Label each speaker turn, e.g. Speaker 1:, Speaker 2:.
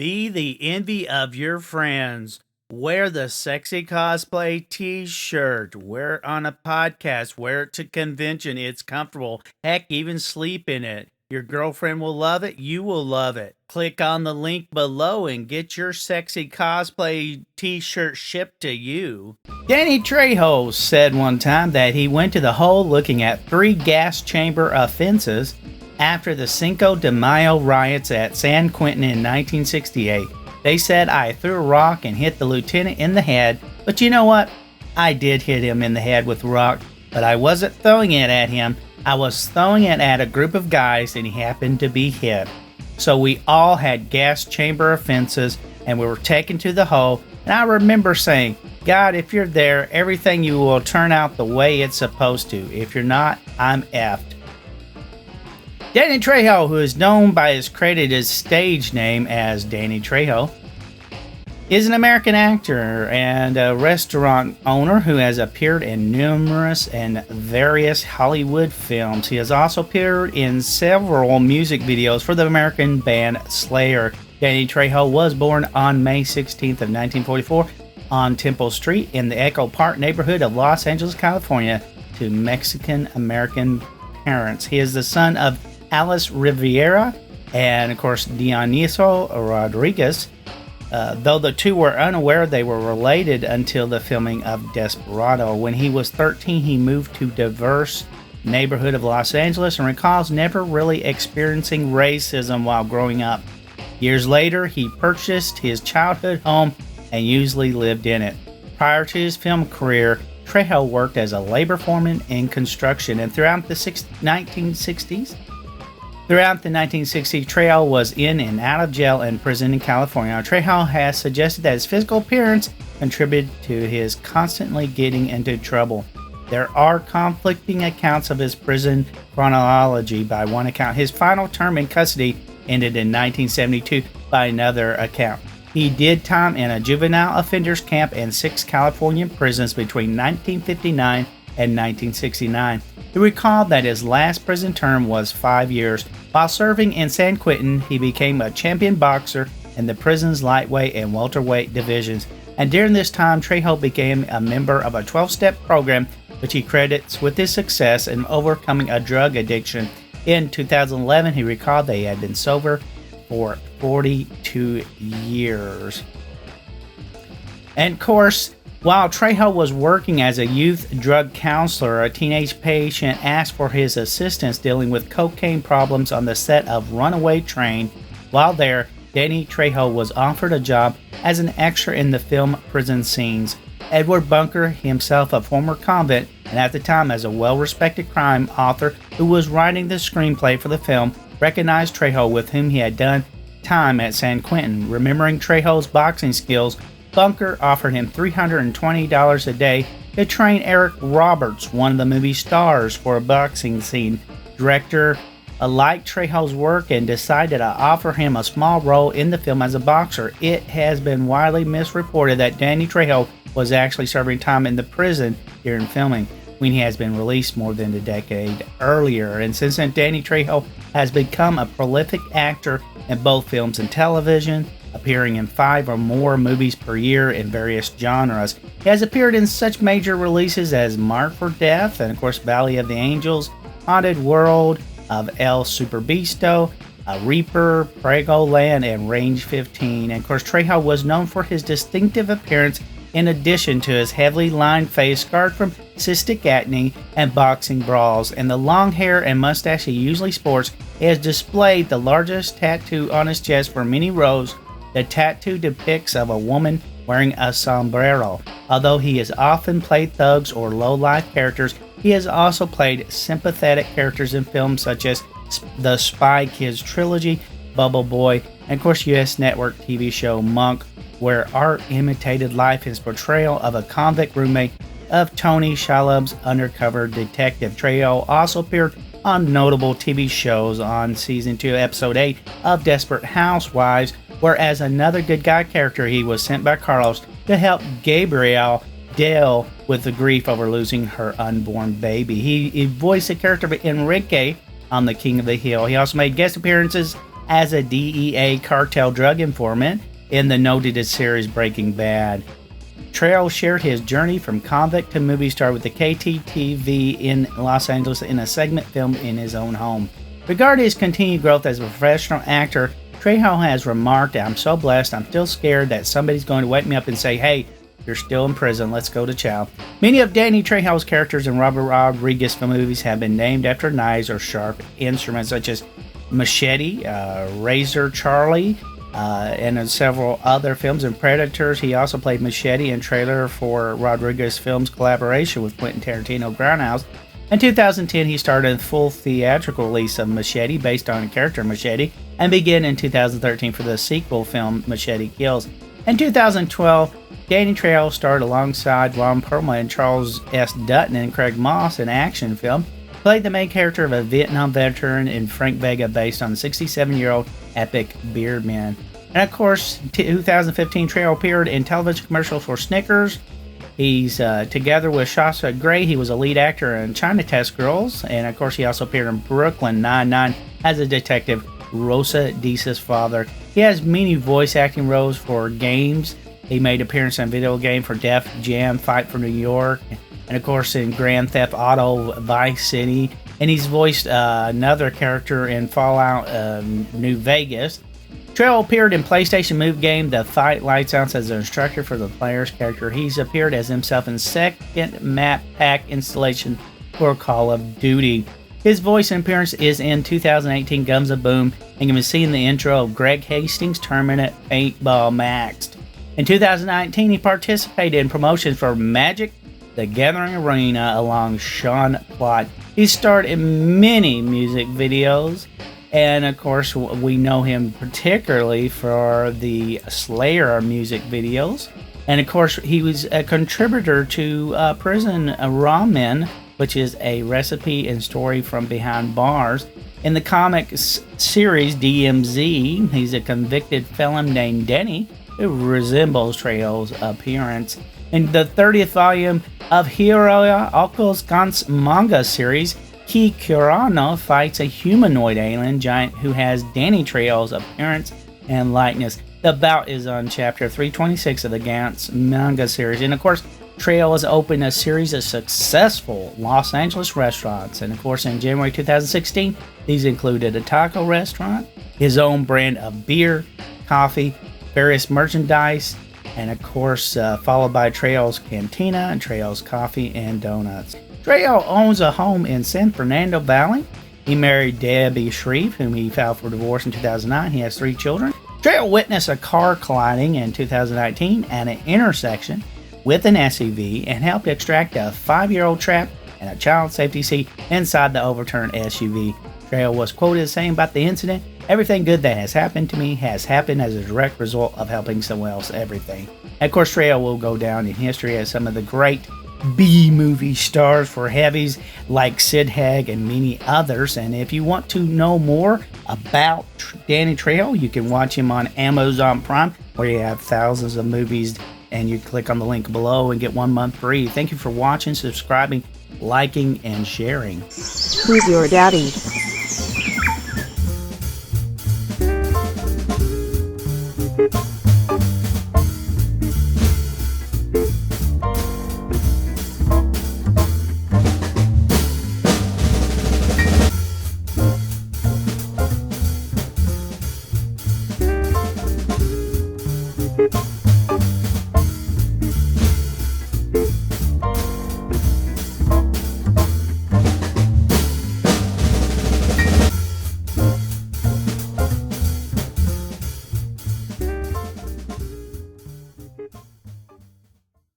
Speaker 1: Be the envy of your friends. Wear the sexy cosplay t-shirt. Wear it on a podcast. Wear it to convention. It's comfortable. Heck, even sleep in it. Your girlfriend will love it. You will love it. Click on the link below and get your sexy cosplay t-shirt shipped to you. Danny Trejo said one time that he went to the hole looking at 3 gas chamber offenses after the Cinco de Mayo riots at San Quentin in 1968. They said I threw a rock and hit the lieutenant in the head, but you know what? I did hit him in the head with a rock, but I wasn't throwing it at him. I was throwing it at a group of guys and he happened to be hit. So we all had gas chamber offenses and we were taken to the hole, and I remember saying, God, if you're there, everything you will turn out the way it's supposed to. If you're not, I'm effed. Danny Trejo, who is known by his credited stage name as Danny Trejo, is an American actor and a restaurant owner who has appeared in numerous and various Hollywood films. He has also appeared in several music videos for the American band Slayer. Danny Trejo was born on May 16th of 1944 on Temple Street in the Echo Park neighborhood of Los Angeles, California, to Mexican-American parents. He is the son of Alice Rivera and, of course, Dioniso Rodriguez. Though the two were unaware they were related until the filming of Desperado. When he was 13, he moved to diverse neighborhood of Los Angeles and recalls never really experiencing racism while growing up. Years later, he purchased his childhood home and usually lived in it. Prior to his film career, Trejo worked as a labor foreman in construction, and throughout the 1960s, Trejo was in and out of jail and prison in California. Trejo has suggested that his physical appearance contributed to his constantly getting into trouble. There are conflicting accounts of his prison chronology. By one account, his final term in custody ended in 1972. By another account, he did time in a juvenile offenders camp in 6 California prisons between 1959 and 1969. He recalled that his last prison term was 5 years. While serving in San Quentin, he became a champion boxer in the prison's lightweight and welterweight divisions. And during this time, Trejo became a member of a 12-step program, which he credits with his success in overcoming a drug addiction. In 2011, he recalled that he had been sober for 42 years. And of course, while Trejo was working as a youth drug counselor, a teenage patient asked for his assistance dealing with cocaine problems on the set of Runaway Train. While there, Danny Trejo was offered a job as an extra in the film Prison Scenes. Edward Bunker, himself a former convict and at the time as a well-respected crime author who was writing the screenplay for the film, recognized Trejo, with whom he had done time at San Quentin. Remembering Trejo's boxing skills, Bunker offered him $320 a day to train Eric Roberts, one of the movie stars, for a boxing scene. Director liked Trejo's work and decided to offer him a small role in the film as a boxer. It has been widely misreported that Danny Trejo was actually serving time in the prison during filming, when he has been released more than a decade earlier. And since then, Danny Trejo has become a prolific actor in both films and television, appearing in 5 or more movies per year in various genres. He has appeared in such major releases as Marked for Death and, of course, Valley of the Angels, Haunted World of El Superbeasto, Reaper, Prego Land, and Range 15. And, of course, Trejo was known for his distinctive appearance in addition to his heavily lined face scarred from cystic acne and boxing brawls, and the long hair and mustache he usually sports. He has displayed the largest tattoo on his chest for many rows. The tattoo depicts of a woman wearing a sombrero. Although he has often played thugs or low-life characters, he has also played sympathetic characters in films such as the Spy Kids trilogy, Bubble Boy, and of course US Network TV show Monk, where art imitated life, his portrayal of a convict roommate of Tony Shalhoub's undercover detective. Trejo also appeared on notable TV shows on Season 2, Episode 8 of Desperate Housewives, where as another good guy character, he was sent by Carlos to help Gabrielle deal with the grief over losing her unborn baby. He voiced the character of Enrique on The King of the Hill. He also made guest appearances as a DEA cartel drug informant in the noted series Breaking Bad. Trejo shared his journey from convict to movie star with the KTTV in Los Angeles in a segment filmed in his own home. Regarding his continued growth as a professional actor, Trejo has remarked, "I'm so blessed, I'm still scared that somebody's going to wake me up and say, hey, you're still in prison, let's go to chow." Many of Danny Trejo's characters in Robert Rodriguez movies have been named after knives or sharp instruments such as Machete, Razor Charlie, and in several other films. In Predators, he also played Machete in trailer for Rodriguez film's collaboration with Quentin Tarantino Grindhouse. In 2010, he starred in the full theatrical release of Machete based on the character Machete, and began in 2013 for the sequel film Machete Kills. In 2012, Danny Trejo starred alongside Ron Perlman and Charles S. Dutton and Craig Moss in an action film, played the main character of a Vietnam veteran in Frank Vega based on the 67-year-old epic Beardman. And of course, 2015, Trejo appeared in television commercials for Snickers. He's together with Shasha Gray. He was a lead actor in China Test Girls. And of course, he also appeared in Brooklyn Nine-Nine as a detective, Rosa Deesa's father. He has many voice acting roles for games. He made appearance in a video game for Def Jam Fight for New York, and of course in Grand Theft Auto Vice City. And he's voiced another character in Fallout New Vegas. Trejo appeared in PlayStation movie game The Fight Lights Out as an instructor for the player's character. He's appeared as himself in second map pack installation for Call of Duty. His voice and appearance is in 2018 Guns of Boom and can be seen in the intro of Greg Hastings' Terminate Paintball Maxed. In 2019, he participated in promotions for Magic the Gathering Arena along Sean Plott. He starred in many music videos, and of course we know him particularly for the Slayer music videos. And of course he was a contributor to Prison Ramen, which is a recipe and story from behind bars. In the comic series DMZ, he's a convicted felon named Denny who resembles Trejo's appearance. In the 30th volume of Hiroya Oko's manga series, Ki Kurano fights a humanoid alien giant who has Danny Trejo's appearance and likeness. The bout is on chapter 326 of the Gantz manga series. And of course, Trejo has opened a series of successful Los Angeles restaurants. And of course, in January 2016, these included a taco restaurant, his own brand of beer, coffee, various merchandise, and of course, followed by Trejo's Cantina and Trejo's Coffee and Donuts. Trejo owns a home in San Fernando Valley. He married Debbie Shreve, whom he filed for divorce in 2009. He has 3 children. Trejo witnessed a car colliding in 2019 at an intersection with an SUV and helped extract a 5-year-old trapped in a child safety seat inside the overturned SUV. Trejo was quoted as saying about the incident, "Everything good that has happened to me has happened as a direct result of helping someone else, everything." And of course, Trejo will go down in history as some of the great B-movie stars for heavies like Sid Haig and many others. And if you want to know more about Danny Trejo, you can watch him on Amazon Prime, where you have thousands of movies, and you click on the link below and get 1 month free. Thank you for watching, subscribing, liking, and sharing.
Speaker 2: Who's your daddy?
Speaker 3: You